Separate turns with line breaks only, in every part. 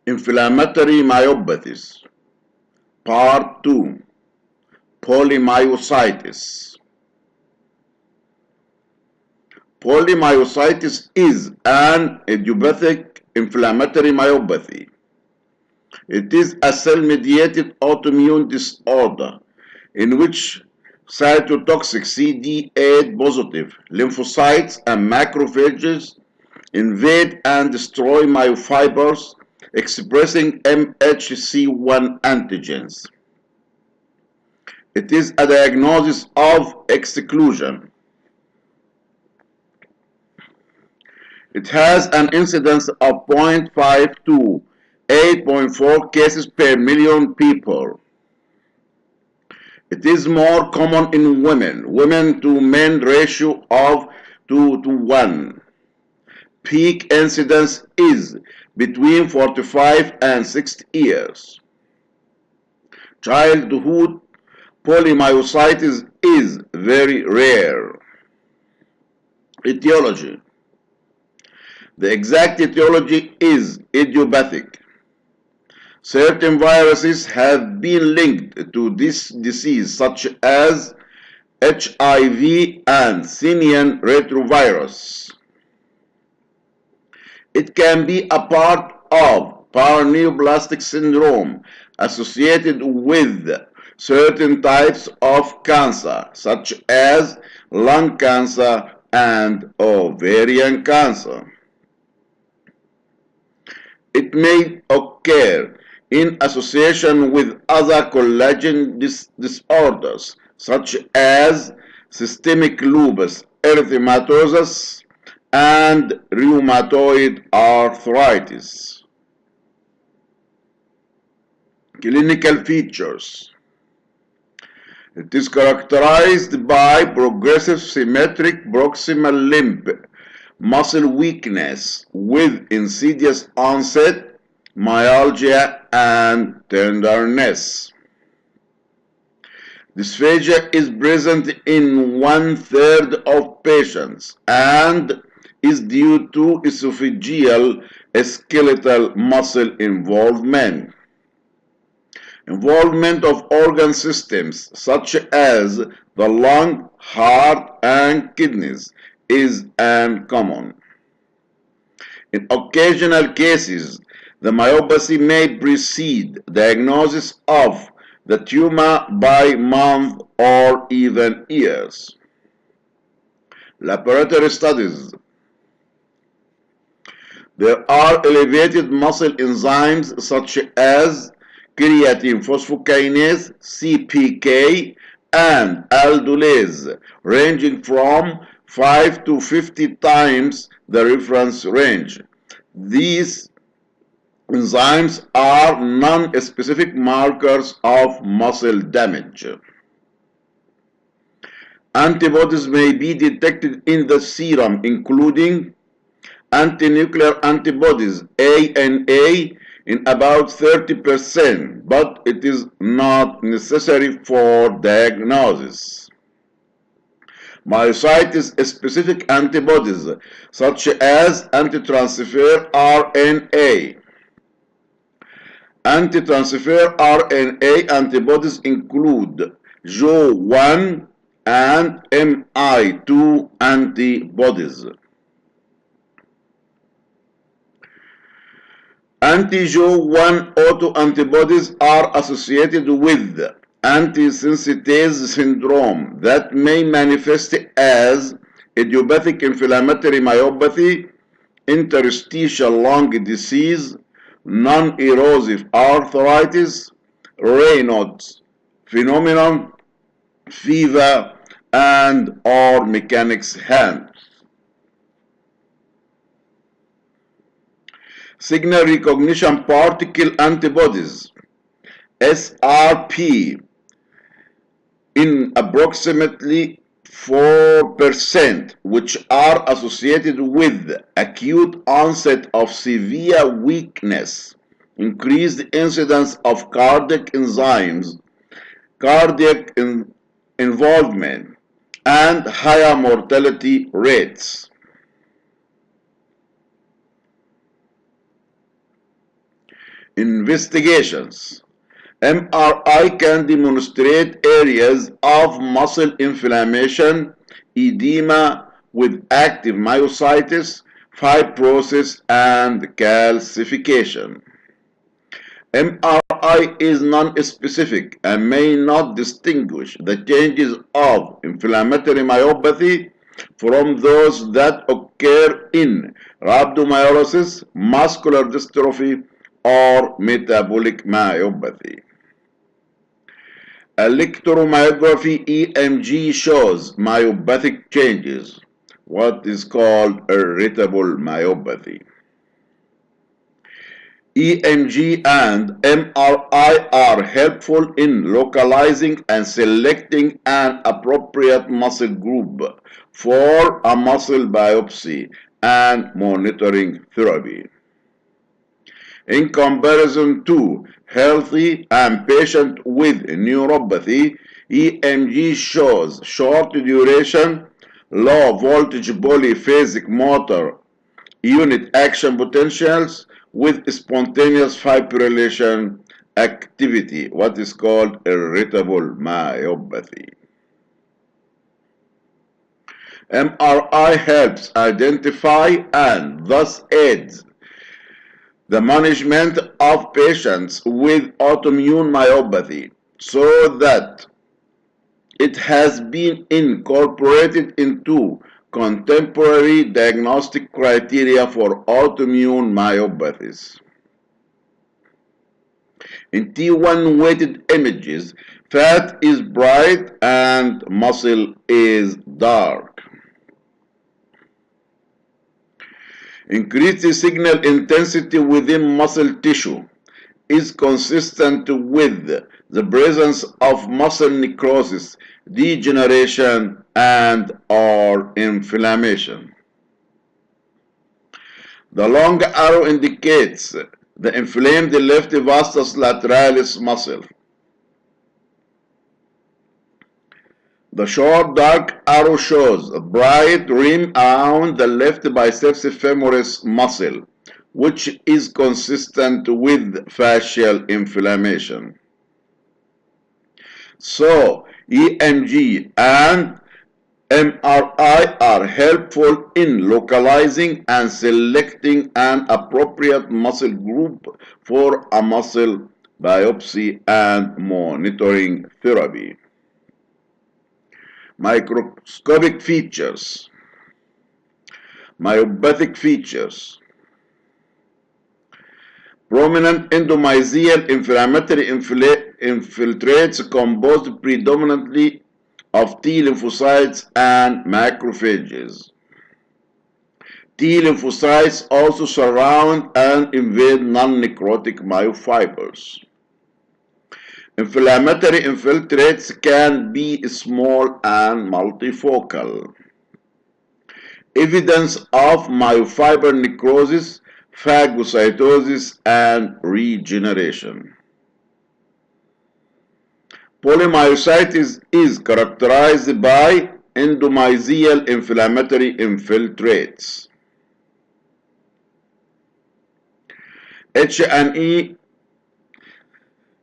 Inflammatory myopathies. Part 2. Polymyositis. Polymyositis is an idiopathic inflammatory myopathy. It is a cell-mediated autoimmune disorder in which cytotoxic CD8 positive lymphocytes and macrophages invade and destroy myofibers expressing MHC1 antigens. It is a diagnosis of exclusion. It has an incidence of 0.5 to 8.4 cases per million people. It is more common in women. Women to men ratio of 2 to 1. Peak incidence is between 45 and 60 years. Childhood polymyositis is very rare. Etiology. The exact etiology is idiopathic. Certain viruses have been linked to this disease, such as HIV and simian retrovirus. It can be a part of paraneoplastic syndrome associated with certain types of cancer, such as lung cancer and ovarian cancer. It may occur in association with other collagen disorders, such as systemic lupus erythematosus and rheumatoid arthritis. Clinical features. It is characterized by progressive symmetric proximal limb muscle weakness with insidious onset, myalgia, and tenderness. Dysphagia is present in 1/3 of patients and is due to esophageal skeletal muscle involvement. Involvement of organ systems such as the lung, heart, and kidneys is uncommon. In occasional cases, the myopathy may precede diagnosis of the tumor by months or even years. Laboratory studies. There are elevated muscle enzymes such as creatine phosphokinase, CPK, and aldolase, ranging from 5 to 50 times the reference range. These enzymes are non-specific markers of muscle damage. Antibodies may be detected in the serum, including antinuclear antibodies, ANA, in about 30%, but it is not necessary for diagnosis. Myositis-specific antibodies, such as antitransfer RNA. Antitransfer RNA antibodies include Jo1 and Mi2 antibodies. Anti-Jo1 autoantibodies are associated with antisynthetase syndrome that may manifest as idiopathic inflammatory myopathy, interstitial lung disease, non-erosive arthritis, Raynaud's phenomenon, fever, and or mechanic's hand. Signal recognition particle antibodies, SRP, in approximately 4%, which are associated with acute onset of severe weakness, increased incidence of cardiac enzymes, cardiac involvement, and higher mortality rates. Investigations. MRI can demonstrate areas of muscle inflammation, edema with active myositis, fibrosis, and calcification. MRI is non-specific and may not distinguish the changes of inflammatory myopathy from those that occur in rhabdomyolysis, muscular dystrophy, or metabolic myopathy. Electromyography EMG shows myopathic changes, what is called irritable myopathy. EMG and MRI are helpful in localizing and selecting an appropriate muscle group for a muscle biopsy and monitoring therapy. In comparison to healthy and patient with neuropathy, EMG shows short duration, low voltage polyphasic motor unit action potentials with spontaneous fibrillation activity, what is called irritable myopathy. MRI helps identify and thus aids the management of patients with autoimmune myopathy so that it has been incorporated into contemporary diagnostic criteria for autoimmune myopathies. In T1 weighted images, fat is bright and muscle is dark. Increased signal intensity within muscle tissue is consistent with the presence of muscle necrosis, degeneration, and/or inflammation. The long arrow indicates the inflamed left vastus lateralis muscle. The short dark arrow shows a bright rim around the left biceps femoris muscle, which is consistent with fascial inflammation. So, EMG and MRI are helpful in localizing and selecting an appropriate muscle group for a muscle biopsy and monitoring therapy. Microscopic features. Myopathic features. Prominent endomysial inflammatory infiltrates composed predominantly of T lymphocytes and macrophages. T lymphocytes also surround and invade non-necrotic myofibers. Inflammatory infiltrates can be small and multifocal. Evidence of myofiber necrosis, phagocytosis, and regeneration. Polymyositis is characterized by endomysial inflammatory infiltrates. H&E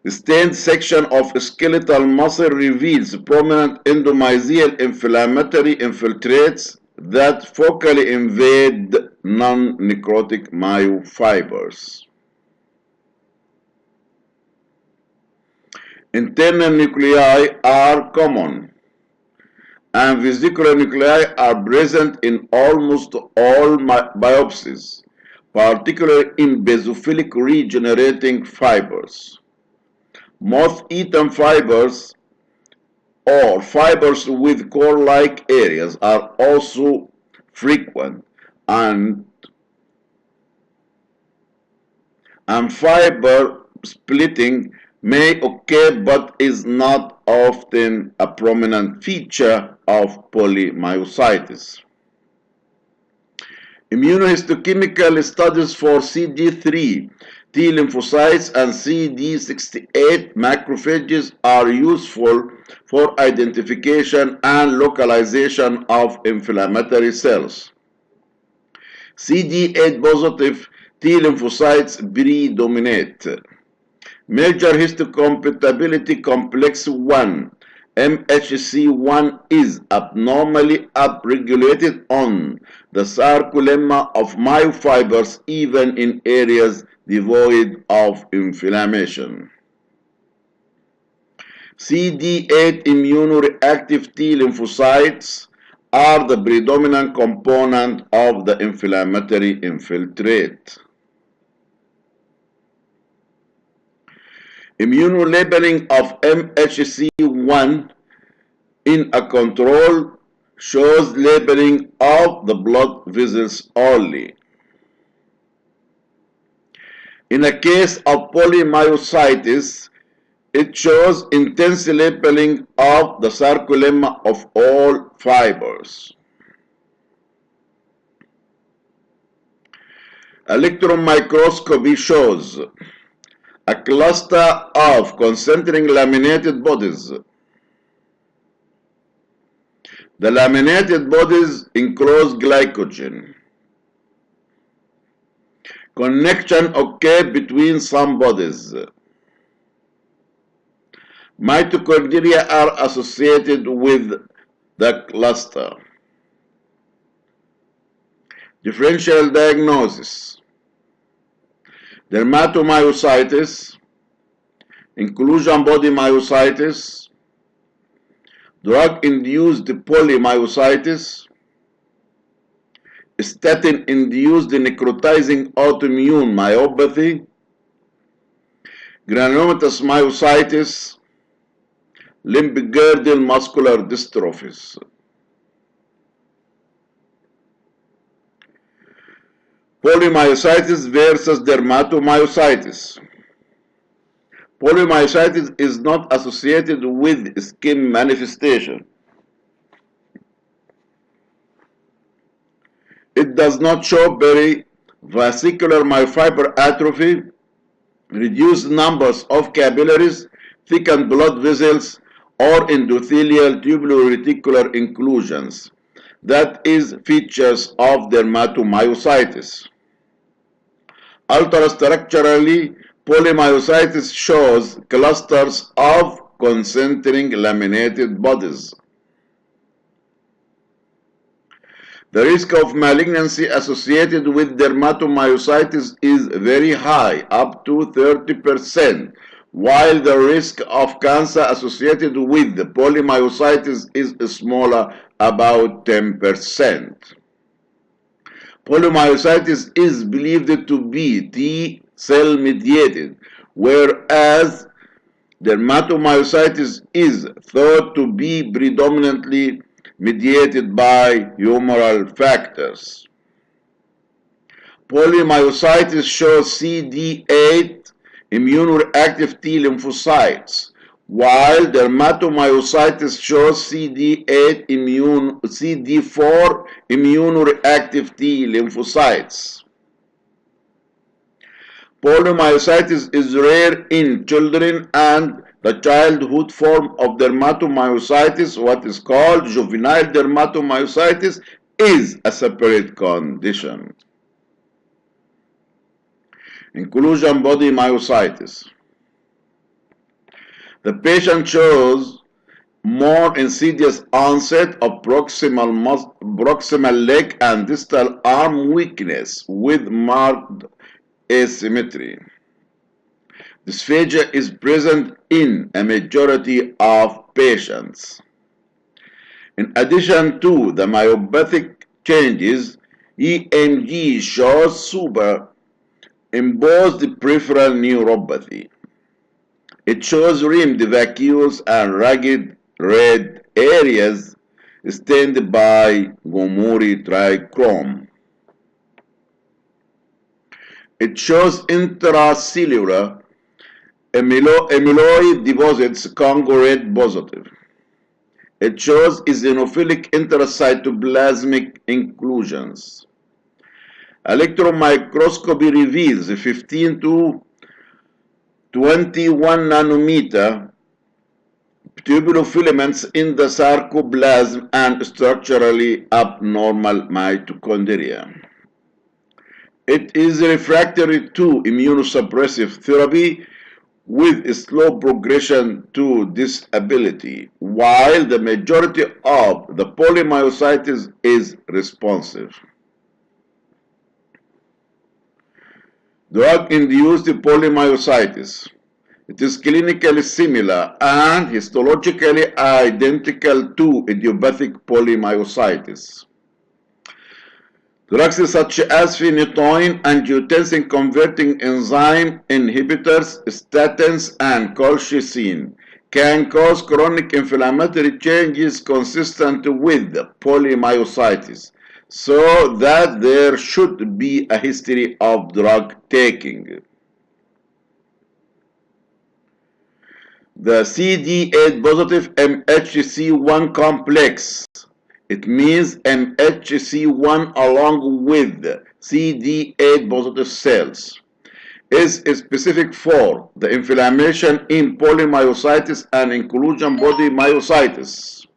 stained section of skeletal muscle reveals prominent endomysial inflammatory infiltrates that focally invade non-necrotic myofibers. Internal nuclei are common, and vesicular nuclei are present in almost all biopsies, particularly in basophilic regenerating fibers. Moth-eaten fibers or fibers with core-like areas are also frequent, and fiber splitting may occur but is not often a prominent feature of polymyositis. Immunohistochemical studies for CD3 T lymphocytes and CD68 macrophages are useful for identification and localization of inflammatory cells. CD8 positive T lymphocytes predominate. Major histocompatibility complex 1. MHC1 is abnormally upregulated on the sarcolemma of myofibers even in areas devoid of inflammation. CD8 immunoreactive T lymphocytes are the predominant component of the inflammatory infiltrate. Immunolabeling of MHC1 in a control shows labeling of the blood vessels only. In a case of polymyositis, it shows intense labeling of the sarcolemma of all fibers. Electron microscopy shows a cluster of concentric laminated bodies. The laminated bodies enclose glycogen. Connection occurs between some bodies. Mitochondria are associated with the cluster. Differential diagnosis. Dermatomyositis, inclusion body myositis, drug-induced polymyositis, statin-induced necrotizing autoimmune myopathy, granulomatous myositis, limb-girdle muscular dystrophies. Polymyositis versus dermatomyositis. Polymyositis is not associated with skin manifestation. It does not show perivascular myofiber atrophy, reduced numbers of capillaries, thickened blood vessels, or endothelial tubulo-reticular inclusions. That is features of dermatomyositis. Ultrastructurally, polymyositis shows clusters of concentric laminated bodies. The risk of malignancy associated with dermatomyositis is very high, up to 30%, while the risk of cancer associated with polymyositis is smaller, about 10%. Polymyositis is believed to be T cell mediated, whereas dermatomyositis is thought to be predominantly mediated by humoral factors. Polymyositis shows CD8 immunoreactive T lymphocytes, while dermatomyositis shows CD4 immunoreactive T lymphocytes. Polymyositis is rare in children, and the childhood form of dermatomyositis, what is called juvenile dermatomyositis, is a separate condition. Inclusion body myositis. The patient shows more insidious onset of proximal leg and distal arm weakness with marked asymmetry. Dysphagia is present in a majority of patients. In addition to the myopathic changes, EMG shows superimposed peripheral neuropathy. It shows rimmed vacuoles and ragged red areas stained by Gomori trichrome. It shows intracellular amyloid deposits Congo red positive. It shows eosinophilic intracytoplasmic inclusions. Electron microscopy reveals 15 to 21 nanometer tubulofilaments in the sarcoplasm and structurally abnormal mitochondria. It is refractory to immunosuppressive therapy with a slow progression to disability, while the majority of the polymyositis is responsive. Drug-induced polymyositis. It is clinically similar and histologically identical to idiopathic polymyositis. Drugs such as phenytoin, angiotensin-converting enzyme inhibitors, statins, and colchicine can cause chronic inflammatory changes consistent with polymyositis, so that there should be a history of drug taking. The CD8 positive MHC1 complex, it means MHC1 along with CD8 positive cells, is specific for the inflammation in polymyositis and inclusion body myositis,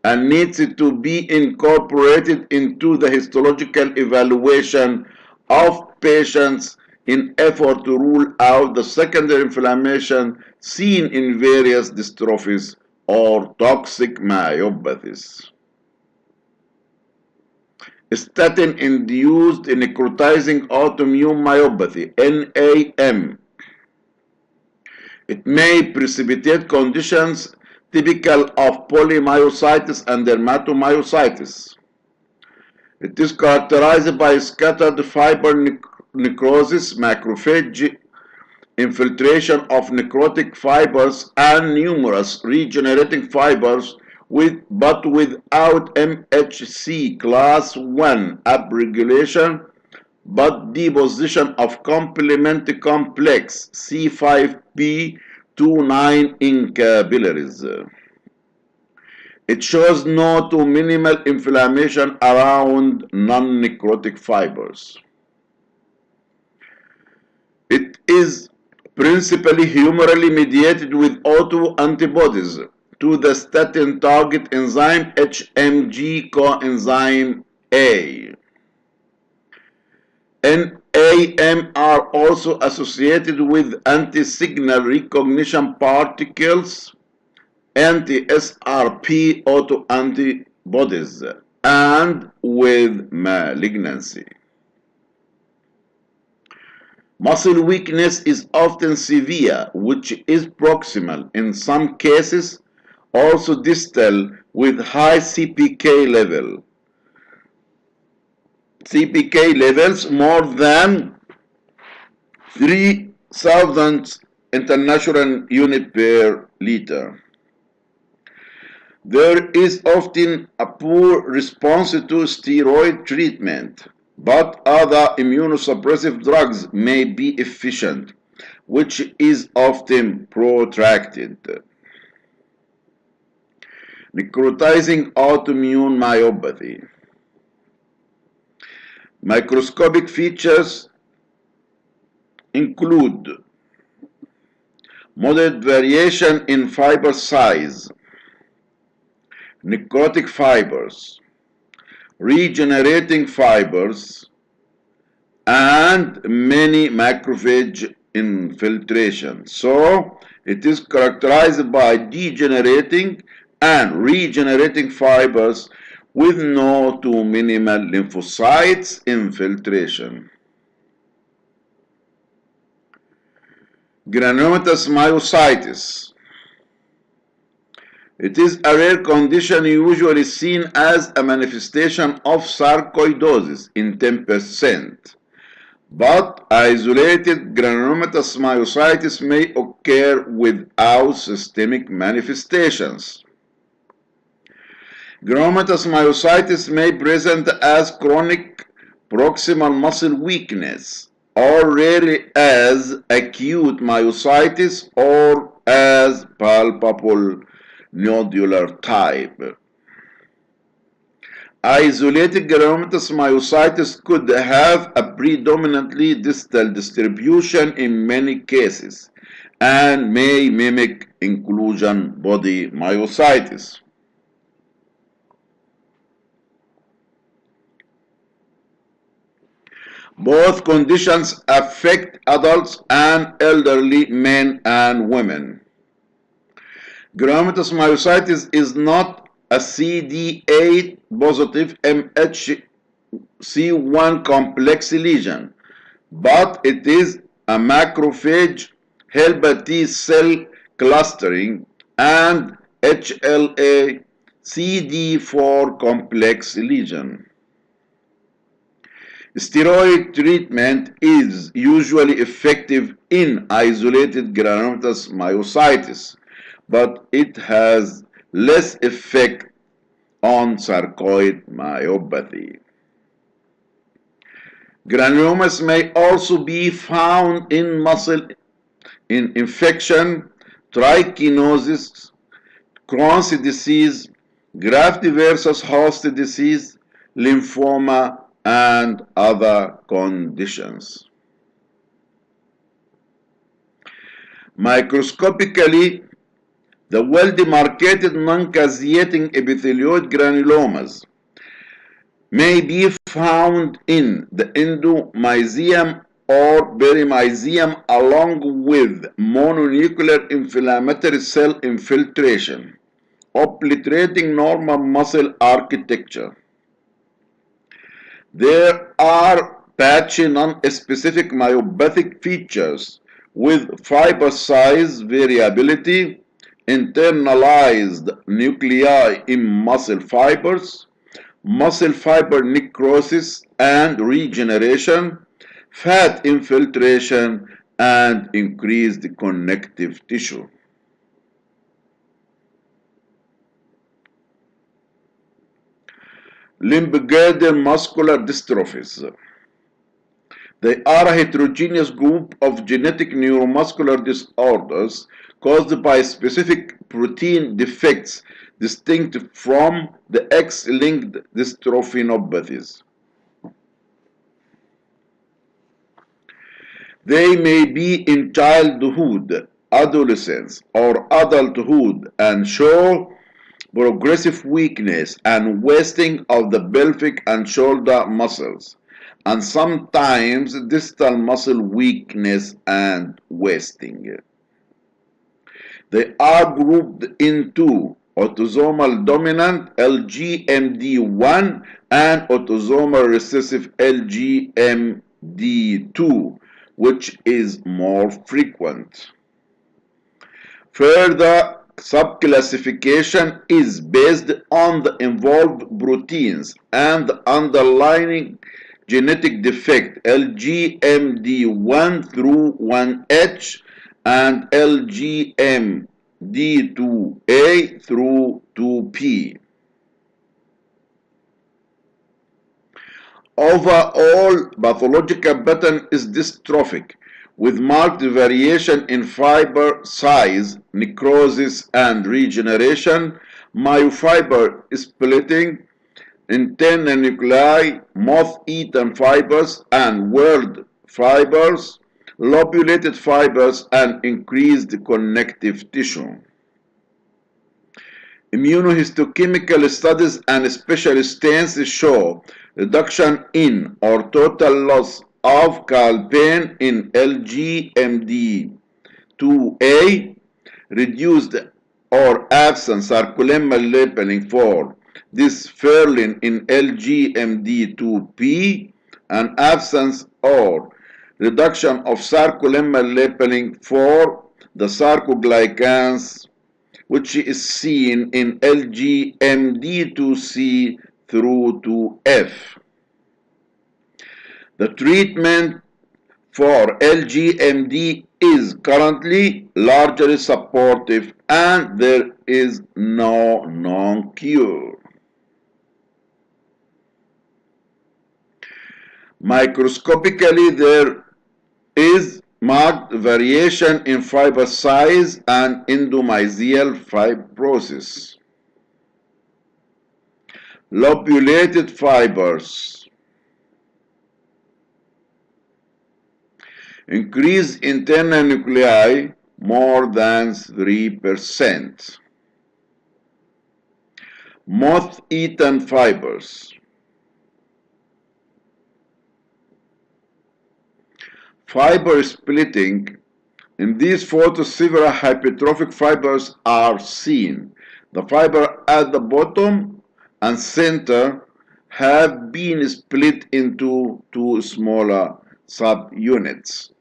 and needs to be incorporated into the histological evaluation of patients in effort to rule out the secondary inflammation seen in various dystrophies or toxic myopathies. Statin-induced necrotizing autoimmune myopathy, NAM. It may precipitate conditions typical of polymyositis and dermatomyositis. It is characterized by scattered fiber necrosis, macrophage infiltration of necrotic fibers, and numerous regenerating fibers but without MHC class I upregulation, but deposition of complement complex C5p29 in capillaries. It shows no to minimal inflammation around non-necrotic fibers. It is principally humorally mediated with autoantibodies to the statin target enzyme HMG coenzyme A. NAM are also associated with anti-signal recognition particles, anti-SRP autoantibodies, and with malignancy. Muscle weakness is often severe, which is proximal in some cases, also distal with high CPK level. CPK levels more than 3,000 international unit per liter. There is often a poor response to steroid treatment, but other immunosuppressive drugs may be efficient, which is often protracted. Necrotizing autoimmune myopathy. Microscopic features include moderate variation in fiber size, necrotic fibers, regenerating fibers, and many macrophage infiltration. So it is characterized by degenerating and regenerating fibers with no to minimal lymphocytes infiltration. Granulomatous myositis. It is a rare condition usually seen as a manifestation of sarcoidosis in 10%, but isolated granulomatous myositis may occur without systemic manifestations. Granulomatous myositis may present as chronic proximal muscle weakness, or rarely as acute myositis or as palpable nodular type. Isolated granulomatous myositis could have a predominantly distal distribution in many cases and may mimic inclusion body myositis. Both conditions affect adults and elderly men and women. Granulomatous myositis is not a CD8 positive MHC1 complex lesion, but it is a macrophage helper T cell clustering and HLA CD4 complex lesion. Steroid treatment is usually effective in isolated granulomatous myositis, but it has less effect on sarcoid myopathy. Granulomas may also be found in muscle in infection, trichinosis, Crohn's disease, graft versus host disease, lymphoma, and other conditions. Microscopically, the well-demarcated non-caseating epithelioid granulomas may be found in the endomysium or perimysium along with mononuclear inflammatory cell infiltration, obliterating normal muscle architecture. There are patchy non-specific myopathic features with fiber size variability, internalized nuclei in muscle fibers, muscle fiber necrosis and regeneration, fat infiltration, and increased connective tissue. Limb-girdle muscular dystrophies. They are a heterogeneous group of genetic neuromuscular disorders caused by specific protein defects distinct from the X-linked dystrophinopathies. They may be in childhood, adolescence, or adulthood and show progressive weakness and wasting of the pelvic and shoulder muscles, and sometimes distal muscle weakness and wasting. They are grouped into autosomal dominant LGMD1 and autosomal recessive LGMD2, which is more frequent. Further subclassification is based on the involved proteins and the underlying genetic defect LGMD1 through 1H and LGMD2A through 2P. Overall pathological pattern is dystrophic, with marked variation in fiber size, necrosis, and regeneration, myofiber splitting, internal nuclei, moth-eaten fibers, and whorled fibers, lobulated fibers, and increased connective tissue. Immunohistochemical studies and special stains show reduction in or total loss of calpain in LGMD2A, reduced or absent sarcolemmal labeling for dysferlin in LGMD2P, and absence or reduction of sarcolemmal labeling for the sarcoglycans, which is seen in LGMD2C through to F. The treatment for LGMD is currently largely supportive and there is no known cure. Microscopically, there is marked variation in fiber size and endomysial fibrosis. Lobulated fibers. Increase internal nuclei more than 3%. Moth-eaten fibers. fiber splitting. In these photos, several hypertrophic fibers are seen. The fiber at the bottom and center have been split into two smaller subunits.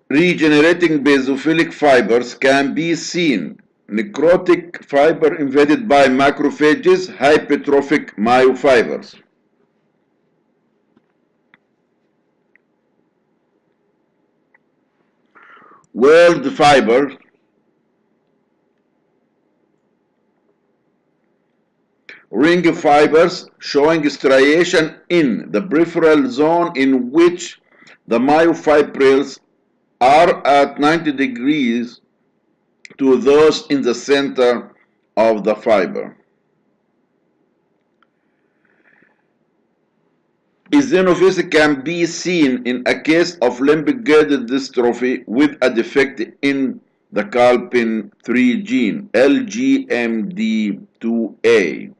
Regenerating basophilic fibers can be seen. Necrotic fiber invaded by macrophages, hypertrophic myofibers. Whorled fiber, ring fibers showing striation in the peripheral zone in which the myofibrils are at 90 degrees to those in the center of the fiber. Eosinophysis can be seen in a case of limbic-girdle dystrophy with a defect in the calpain 3 gene, LGMD2A.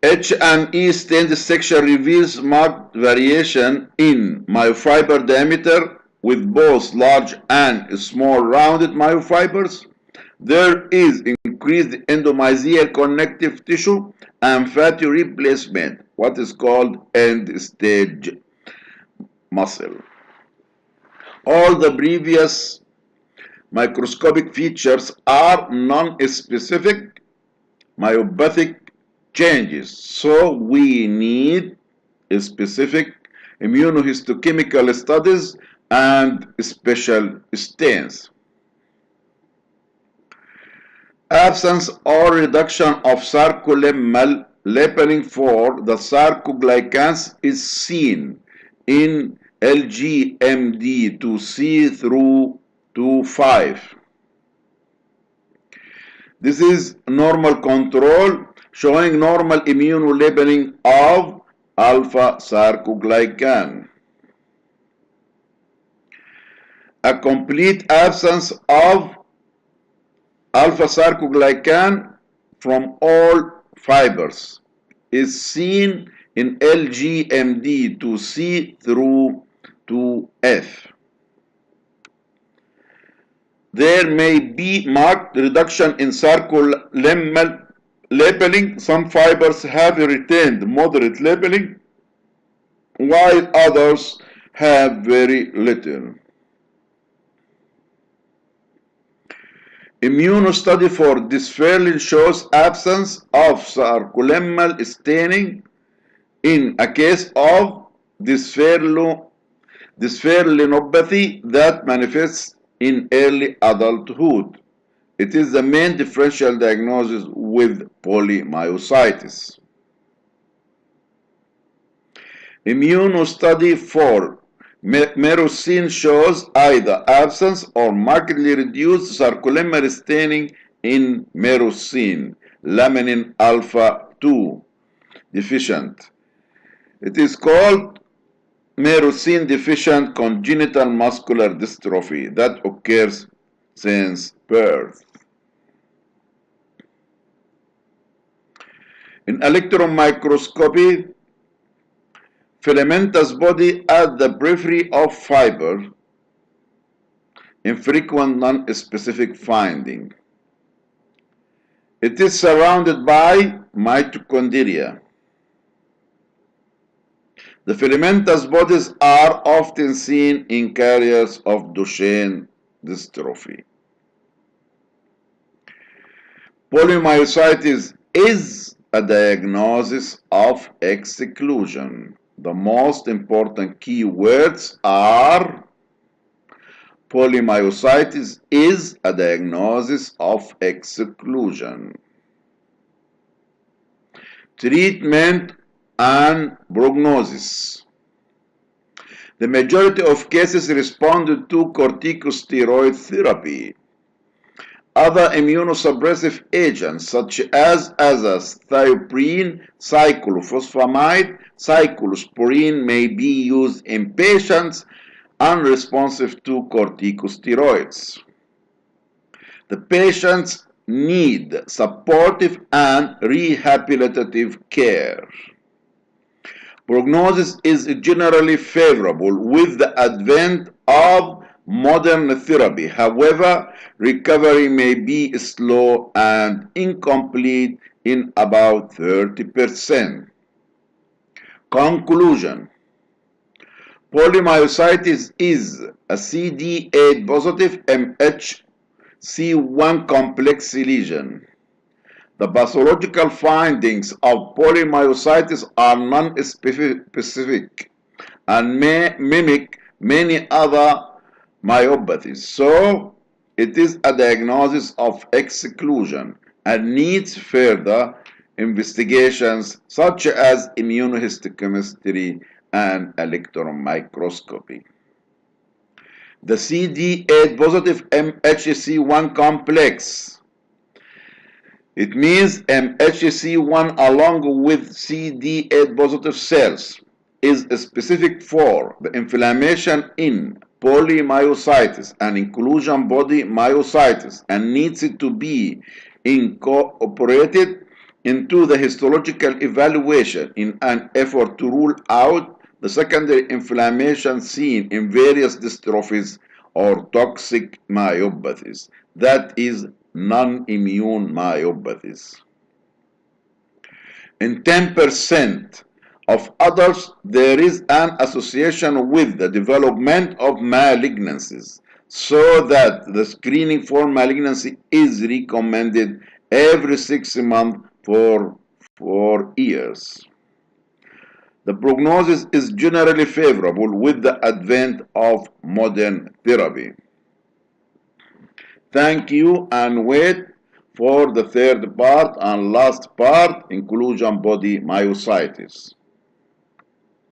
H&E stained section reveals marked variation in myofiber diameter with both large and small rounded myofibers. There is increased endomysial connective tissue and fatty replacement, what is called end-stage muscle. All the previous microscopic features are non-specific myopathic changes, so we need specific immunohistochemical studies and special stains. Absence or reduction of sarcolemmal labeling for the sarcoglycans is seen in LGMD2C through 2,5. This is normal control showing normal immunolabeling of alpha-sarcoglycan. A complete absence of alpha-sarcoglycan from all fibers is seen in LGMD2C through 2F. There may be marked reduction in sarcolemmal labeling. Some fibers have retained moderate labeling, while others have very little. Immunostudy for dysferlin shows absence of sarcolemmal staining in a case of dysferlinopathy that manifests in early adulthood. It is the main differential diagnosis with polymyositis. Immunostudy for Merosine shows either absence or markedly reduced sarcolemmal staining in merosine, laminin alpha 2 deficient. It is called merosine deficient congenital muscular dystrophy that occurs since birth. In electron microscopy, filamentous body at the periphery of fiber, infrequent non-specific finding. It is surrounded by mitochondria. The filamentous bodies are often seen in carriers of Duchenne dystrophy. Polymyositis is a diagnosis of exclusion. The most important keywords are: polymyositis is a diagnosis of exclusion. Treatment and prognosis. The majority of cases responded to corticosteroid therapy. Other immunosuppressive agents such as azathioprine, cyclophosphamide, cyclosporine may be used in patients unresponsive to corticosteroids. The patients need supportive and rehabilitative care. Prognosis is generally favorable with the advent of modern therapy. However, recovery may be slow and incomplete in about 30%. Conclusion: polymyositis is a CD8 positive MHC1 complex lesion. The pathological findings of polymyositis are non-specific and may mimic many other myopathies. So, it is a diagnosis of exclusion and needs further investigations such as immunohistochemistry and electron microscopy. The CD8 positive MHC1 complex, it means MHC1 along with CD8 positive cells, is specific for the inflammation in polymyositis and inclusion body myositis and needs to be incorporated into the histological evaluation in an effort to rule out the secondary inflammation seen in various dystrophies or toxic myopathies, that is, non-immune myopathies. In 10% of adults, there is an association with the development of malignancies, so that the screening for malignancy is recommended every 6 months for 4 years. The prognosis is generally favorable with the advent of modern therapy. Thank you, and wait for the third part and last part, inclusion body myositis.